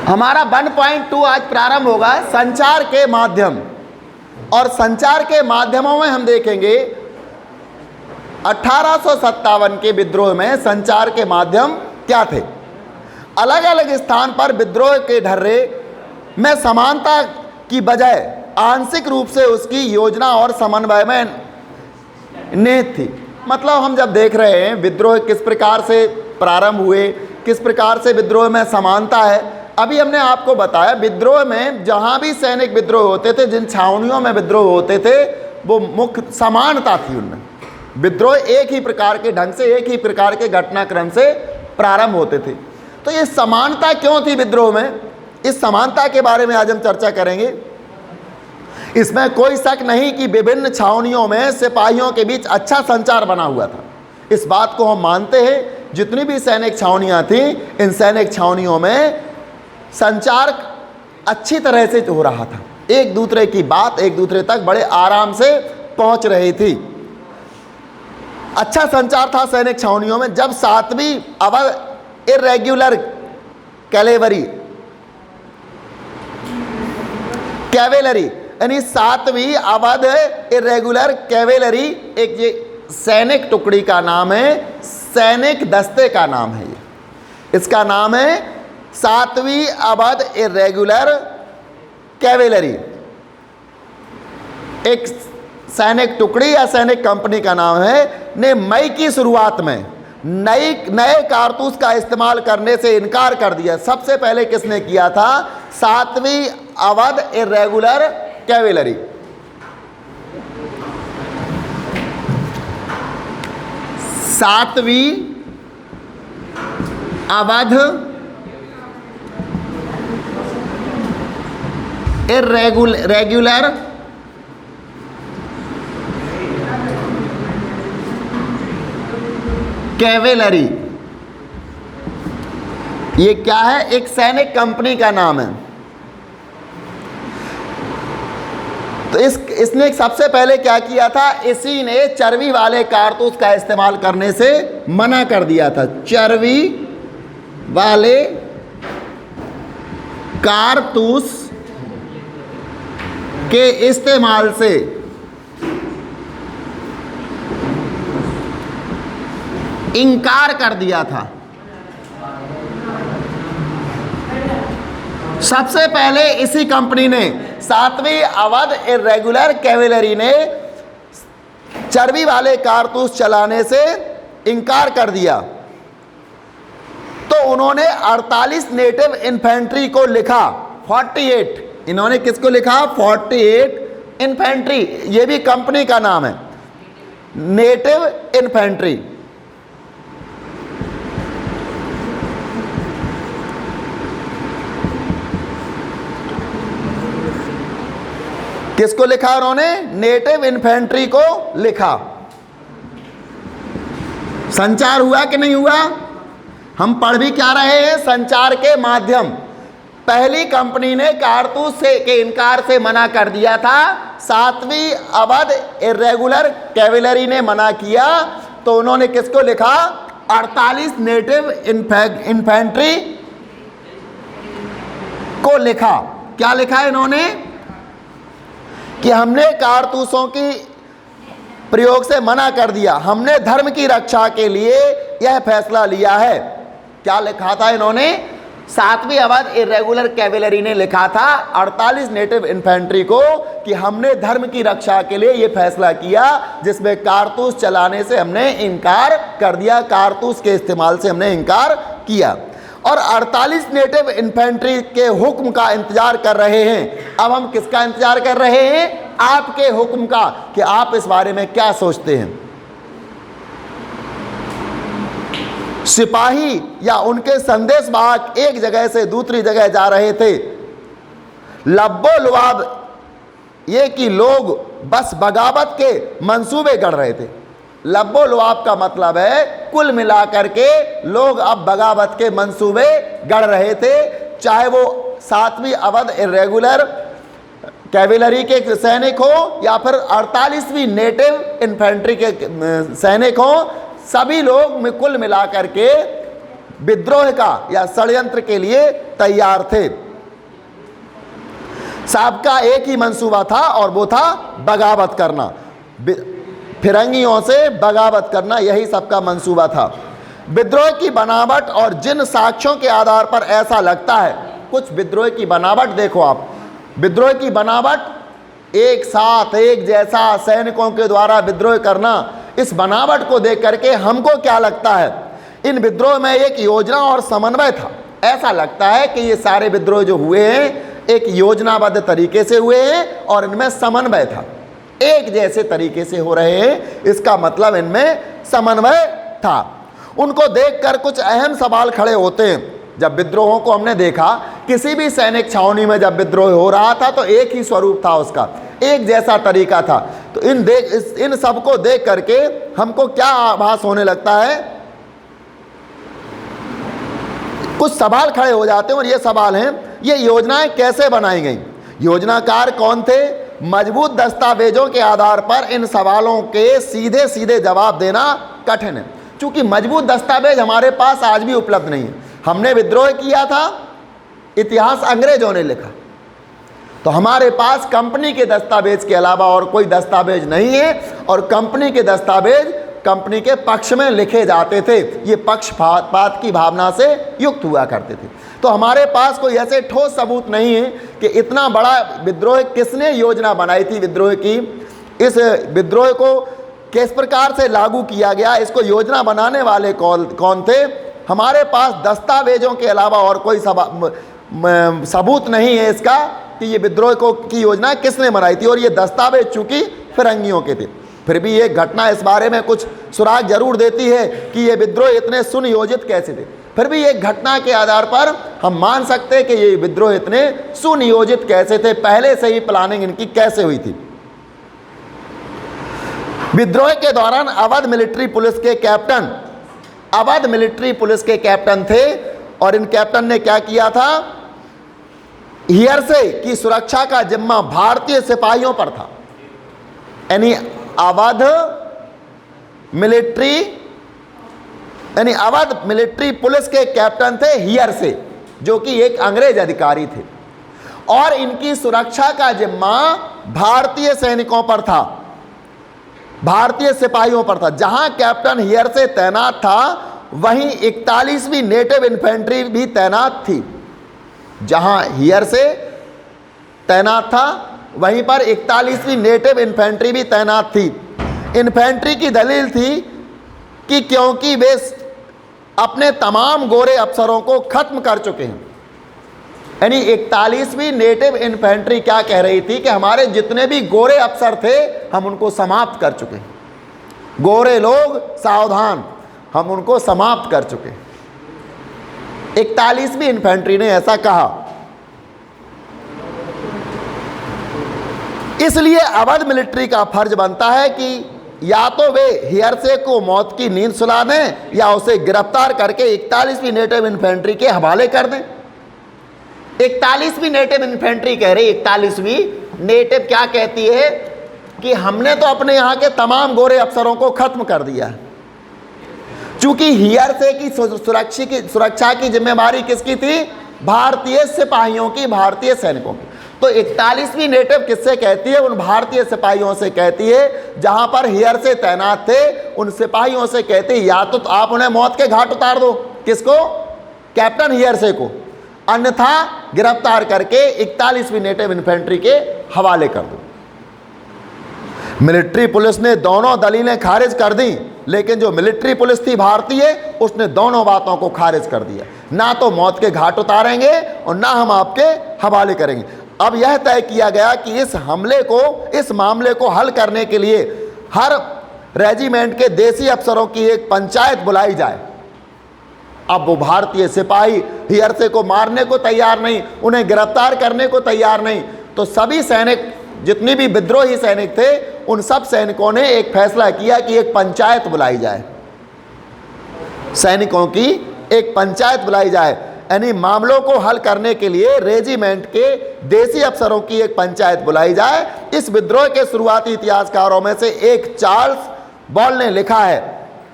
हमारा 1.2 आज प्रारंभ होगा संचार के माध्यम। और संचार के माध्यमों में हम देखेंगे 1857 के विद्रोह में संचार के माध्यम क्या थे। अलग अलग स्थान पर विद्रोह के ढर्रे में समानता की बजाय आंशिक रूप से उसकी योजना और समन्वय में निहित थी। मतलब हम जब देख रहे हैं विद्रोह किस प्रकार से प्रारंभ हुए, किस प्रकार से विद्रोह में समानता है। अभी हमने आपको बताया विद्रोह में जहाँ भी सैनिक विद्रोह होते थे, जिन छावनियों में विद्रोह होते थे, वो मुख्य समानता थी उनमें। विद्रोह एक ही प्रकार के ढंग से, एक ही प्रकार के घटनाक्रम से प्रारंभ होते थे। तो ये समानता क्यों थी विद्रोह में, इस समानता के बारे में आज हम चर्चा करेंगे। इसमें कोई शक नहीं कि विभिन्न छावनियों में सिपाहियों के बीच अच्छा संचार बना हुआ था। इस बात को हम मानते हैं। जितनी भी सैनिक छावनियाँ थीं, इन सैनिक छावनियों में संचार अच्छी तरह से हो रहा था। एक दूसरे की बात एक दूसरे तक बड़े आराम से पहुंच रही थी। अच्छा संचार था सैनिक छावनियों में। जब 7वीं अवध इरेगुलर कैवेलरी यानी 7वीं अवध इरेगुलर कैवेलरी एक ये सैनिक टुकड़ी का नाम है, सैनिक दस्ते का नाम है। ये इसका नाम है 7वीं अवध इरेगुलर कैवेलरी। एक सैनिक टुकड़ी या सैनिक कंपनी का नाम है। ने मई की शुरुआत में नए कारतूस का इस्तेमाल करने से इनकार कर दिया। सबसे पहले किसने किया था? 7वीं अवध इरेगुलर कैवेलरी। सातवीं अवध रेगुलर कैवेलरी, ये क्या है? एक सैनिक कंपनी का नाम है। तो इसने सबसे पहले क्या किया था? इसी ने चर्बी वाले कारतूस का इस्तेमाल करने से मना कर दिया था। चर्बी वाले कारतूस के इस्तेमाल से इनकार कर दिया था। सबसे पहले इसी कंपनी ने, 7वीं अवध इरेगुलर कैवेलरी ने चर्बी वाले कारतूस चलाने से इनकार कर दिया। तो उन्होंने 48 नेटिव इन्फेंट्री को लिखा। 48 इन्होंने किसको लिखा? 48 इन्फेंट्री, ये भी कंपनी का नाम है, नेटिव इन्फेंट्री। किसको लिखा उन्होंने? नेटिव इन्फेंट्री को लिखा। संचार हुआ कि नहीं हुआ? हम पढ़ भी क्या रहे हैं? संचार के माध्यम। पहली कंपनी ने कारतूस के इनकार से मना कर दिया था, 7वीं अवध इरेगुलर कैवेलरी ने मना किया, तो उन्होंने किसको लिखा? 48 नेटिव इन्फेंट्री को लिखा। क्या लिखा इन्होंने? कि हमने कारतूसों की प्रयोग से मना कर दिया, हमने धर्म की रक्षा के लिए यह फैसला लिया है। क्या लिखा था इन्होंने? 7वीं अवध इरेगुलर कैवेलरी ने लिखा था 48 नेटिव इन्फेंट्री को कि हमने धर्म की रक्षा के लिए यह फैसला किया, जिसमें कारतूस चलाने से हमने इनकार कर दिया, कारतूस के इस्तेमाल से हमने इनकार किया। और 48 नेटिव इन्फेंट्री के हुक्म का इंतजार कर रहे हैं। अब हम किसका इंतजार कर रहे हैं? आपके हुक्म का, कि आप इस बारे में क्या सोचते हैं। सिपाही या उनके संदेशवाहक एक जगह से दूसरी जगह जा रहे थे। लब्बो लुआब ये कि लोग बस बगावत के मंसूबे गढ़ रहे थे। लब्बो लुआब का मतलब है कुल मिलाकर के लोग अब बगावत के मंसूबे गढ़ रहे थे, चाहे वो 7वीं अवध इरेगुलर कैवेलरी के सैनिक हो या फिर 48वीं नेटिव इन्फेंट्री के सैनिक हो। सभी लोग कुल मिलाकर के विद्रोह का या षड्यंत्र के लिए तैयार थे। सबका एक ही मंसूबा था और वो था बगावत करना, फिरंगियों से बगावत करना, यही सबका मंसूबा था। विद्रोह की बनावट और जिन साक्ष्यों के आधार पर ऐसा लगता है, कुछ विद्रोह की बनावट देखो आप, विद्रोह की बनावट एक साथ एक जैसा सैनिकों के द्वारा विद्रोह करना, इस बनावट को देख करके हमको क्या लगता है, इन विद्रोह में एक योजना और समन्वय था। ऐसा लगता है कि ये सारे विद्रोह जो हुए हैं एक योजनाबद्ध तरीके से हुए हैं और इनमें समन्वय था, एक जैसे तरीके से हो रहे हैं, इसका मतलब इनमें समन्वय था। उनको देखकर कुछ अहम सवाल खड़े होते हैं। जब विद्रोहों को हमने देखा, किसी भी सैनिक छावनी में जब विद्रोह हो रहा था तो एक ही स्वरूप था उसका, एक जैसा तरीका था। तो इन सबको देख करके हमको क्या आभास होने लगता है, कुछ सवाल खड़े हो जाते हैं और ये सवाल हैं, ये योजनाएं कैसे बनाई गई, योजनाकार कौन थे। मजबूत दस्तावेजों के आधार पर इन सवालों के सीधे सीधे जवाब देना कठिन है, क्योंकि मजबूत दस्तावेज हमारे पास आज भी उपलब्ध नहीं है। हमने विद्रोह किया था, इतिहास अंग्रेजों ने लिखा, तो हमारे पास कंपनी के दस्तावेज के अलावा और कोई दस्तावेज नहीं है, और कंपनी के दस्तावेज कंपनी के पक्ष में लिखे जाते थे, ये पक्षपात की भावना से युक्त हुआ करते थे। तो हमारे पास कोई ऐसे ठोस सबूत नहीं है कि इतना बड़ा विद्रोह किसने योजना बनाई थी, विद्रोह की, इस विद्रोह को किस प्रकार से लागू किया गया, इसको योजना बनाने वाले कौन थे। हमारे पास दस्तावेजों के अलावा और कोई सबूत नहीं है इसका कि ये विद्रोह की योजना किसने बनाई थी। और ये दस्तावेज चूंकि फिरंगियों के थे, फिर भी ये घटना इस बारे में कुछ सुराग जरूर देती है कि ये विद्रोह इतने सुनियोजित कैसे थे। फिर भी एक घटना के आधार पर हम मान सकते हैं कि ये विद्रोह इतने सुनियोजित कैसे थे, पहले से ही प्लानिंग इनकी कैसे हुई थी। विद्रोह के दौरान अवध मिलिट्री पुलिस के कैप्टन थे, और इन कैप्टन ने क्या किया था, हियरसे की सुरक्षा का जिम्मा भारतीय सिपाहियों पर था। यानी अवध मिलिट्री पुलिस के कैप्टन थे हियरसे, जो कि एक अंग्रेज अधिकारी थे, और इनकी सुरक्षा का जिम्मा भारतीय सैनिकों पर था, भारतीय सिपाहियों पर था। जहां कैप्टन हियरसे तैनात था वहीं 41वीं नेटिव इन्फेंट्री भी तैनात थी। जहां हियरसे तैनात था वहीं पर 41वीं नेटिव इन्फेंट्री भी तैनात थी। इन्फेंट्री की दलील थी कि क्योंकि वे अपने तमाम गोरे अफसरों को खत्म कर चुके हैं। यानी 41वीं नेटिव इन्फेंट्री क्या कह रही थी कि हमारे जितने भी गोरे अफसर थे हम उनको समाप्त कर चुके हैं, गोरे लोग सावधान, हम उनको समाप्त कर चुके हैं। 41वीं इन्फेंट्री ने ऐसा कहा। इसलिए अवध मिलिट्री का फर्ज बनता है कि या तो वे हियरसे को मौत की नींद सुला दें या उसे गिरफ्तार करके 41वीं नेटिव इन्फेंट्री के हवाले कर दें। 41वीं नेटिव इन्फेंट्री कह रही, 41वीं नेटिव क्या कहती है कि हमने तो अपने यहाँ के तमाम गोरे अफसरों को खत्म कर दिया है। चूंकि हियरसे की सुरक्षा की जिम्मेदारी किसकी थी, भारतीय सिपाहियों की, भारतीय सैनिकों की। तो 41वीं नेटिव किससे कहती है, उन भारतीय सिपाहियों से कहती है जहां पर हियरसे तैनात थे, उन सिपाहियों से कहती है या तो आप उन्हें मौत के घाट उतार दो, किसको, कैप्टन हियरसे को, अन्यथा गिरफ्तार करके 41वीं नेटिव इन्फेंट्री के हवाले कर दो। मिलिट्री पुलिस ने दोनों दलीलें खारिज कर दी, लेकिन जो मिलिट्री पुलिस थी भारतीय, उसने दोनों बातों को खारिज कर दिया। ना तो मौत के घाट उतारेंगे और ना हम आपके हवाले करेंगे। अब यह तय किया गया कि इस मामले को हल करने के लिए हर रेजिमेंट के देसी अफसरों की एक पंचायत बुलाई जाए। अब वो भारतीय सिपाही हियरसे को मारने को तैयार नहीं, उन्हें गिरफ्तार करने को तैयार नहीं, तो सभी सैनिक, जितनी भी विद्रोही सैनिक थे, उन सब सैनिकों ने एक फैसला किया कि एक पंचायत बुलाई जाए, सैनिकों की एक पंचायत बुलाई जाए। यानी मामलों को हल करने के लिए रेजिमेंट के देसी अफसरों की एक पंचायत बुलाई जाए। इस विद्रोह के शुरुआती इतिहासकारों में से एक चार्ल्स बॉल ने लिखा है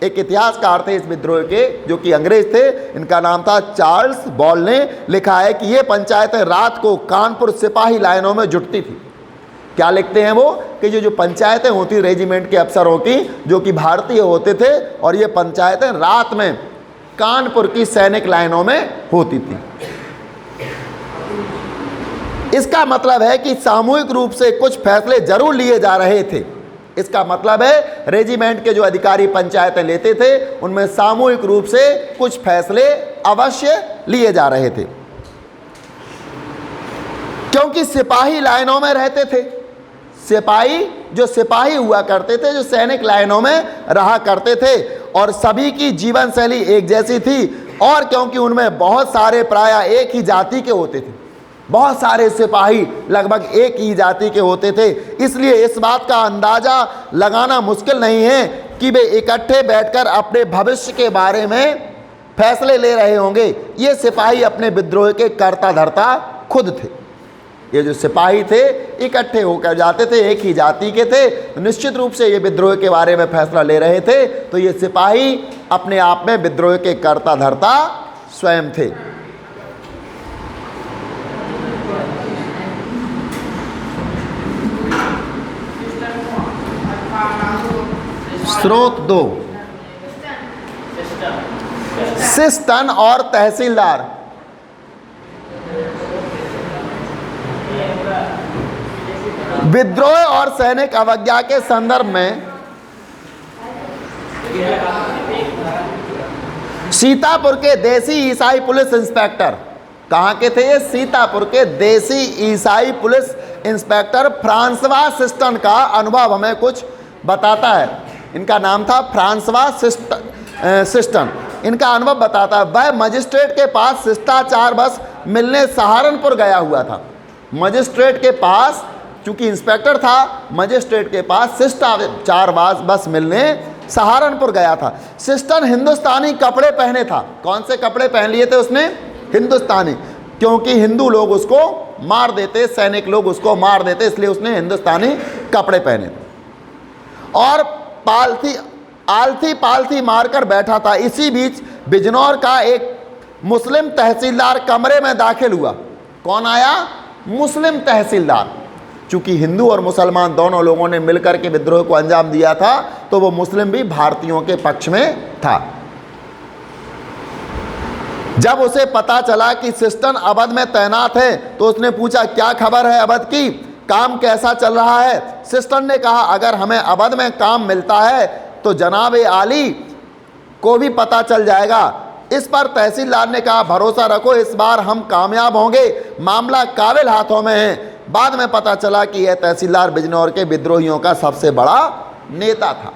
एक इतिहासकार थे इस विद्रोह के, जो कि अंग्रेज थे, इनका नाम था चार्ल्स बॉल, ने लिखा है कि ये पंचायतें रात को कानपुर सिपाही लाइनों में जुटती थी। क्या लिखते हैं वो कि जो पंचायतें होती रेजिमेंट के अफसरों की, जो कि भारतीय होते थे, और ये पंचायतें रात में कानपुर की सैनिक लाइनों में होती थी। इसका मतलब है कि सामूहिक रूप से कुछ फैसले जरूर लिए जा रहे थे। इसका मतलब है रेजिमेंट के जो अधिकारी पंचायतें लेते थे, उनमें सामूहिक रूप से कुछ फैसले अवश्य लिए जा रहे थे, क्योंकि सिपाही लाइनों में रहते थे। जो सिपाही हुआ करते थे, जो सैनिक लाइनों में रहा करते थे, और सभी की जीवन शैली एक जैसी थी, और क्योंकि उनमें बहुत सारे प्रायः एक ही जाति के होते थे, बहुत सारे सिपाही लगभग एक ही जाति के होते थे, इसलिए इस बात का अंदाजा लगाना मुश्किल नहीं है कि वे इकट्ठे बैठकर अपने भविष्य के बारे में फैसले ले रहे होंगे। ये सिपाही अपने विद्रोह के कर्ता धर्ता खुद थे। ये जो सिपाही थे इकट्ठे होकर जाते थे, एक ही जाति के थे, तो निश्चित रूप से ये विद्रोह के बारे में फैसला ले रहे थे। तो ये सिपाही अपने आप में विद्रोह के कर्ता धर्ता स्वयं थे। स्रोत 2, सिस्टन और तहसीलदार। विद्रोह और सैनिक अवज्ञा के संदर्भ में सीतापुर के देसी ईसाई पुलिस इंस्पेक्टर, कहाँ के थे ये? सीतापुर के देसी ईसाई पुलिस इंस्पेक्टर फ्रांसवा सिस्टन का अनुभव हमें कुछ बताता है। इनका नाम था फ्रांसवा सिस्टन। इनका अनुभव बताता है, वह मजिस्ट्रेट के पास शिष्टाचार बस मिलने सहारनपुर गया हुआ था। मजिस्ट्रेट के पास, चूंकि इंस्पेक्टर था, मजिस्ट्रेट के पास शिष्टाचार बस मिलने सहारनपुर गया था। सिस्टन हिंदुस्तानी कपड़े पहने था। कौन से कपड़े पहन लिए थे उसने? हिंदुस्तानी, क्योंकि हिंदू लोग उसको मार देते, सैनिक लोग उसको मार देते, इसलिए उसने हिंदुस्तानी कपड़े पहने थे। और आलथी पालथी मारकर बैठा था। इसी बीच बिजनौर का एक मुस्लिम तहसीलदार कमरे में दाखिल हुआ। कौन आया? मुस्लिम तहसीलदार। चूंकि हिंदू और मुसलमान दोनों लोगों ने मिलकर के विद्रोह को अंजाम दिया था, तो वो मुस्लिम भी भारतीयों के पक्ष में था। जब उसे पता चला कि सिस्टन अवध में तैनात है, तो उसने पूछा, क्या खबर है अवध की? काम कैसा चल रहा है? सिस्टन ने कहा, अगर हमें अवध में काम मिलता है तो जनाब आली को भी पता चल जाएगा। इस पर तहसीलदार ने कहा, भरोसा रखो, इस बार हम कामयाब होंगे, मामला काबिल हाथों में है। बाद में पता चला कि यह तहसीलदार बिजनौर के विद्रोहियों का सबसे बड़ा नेता था।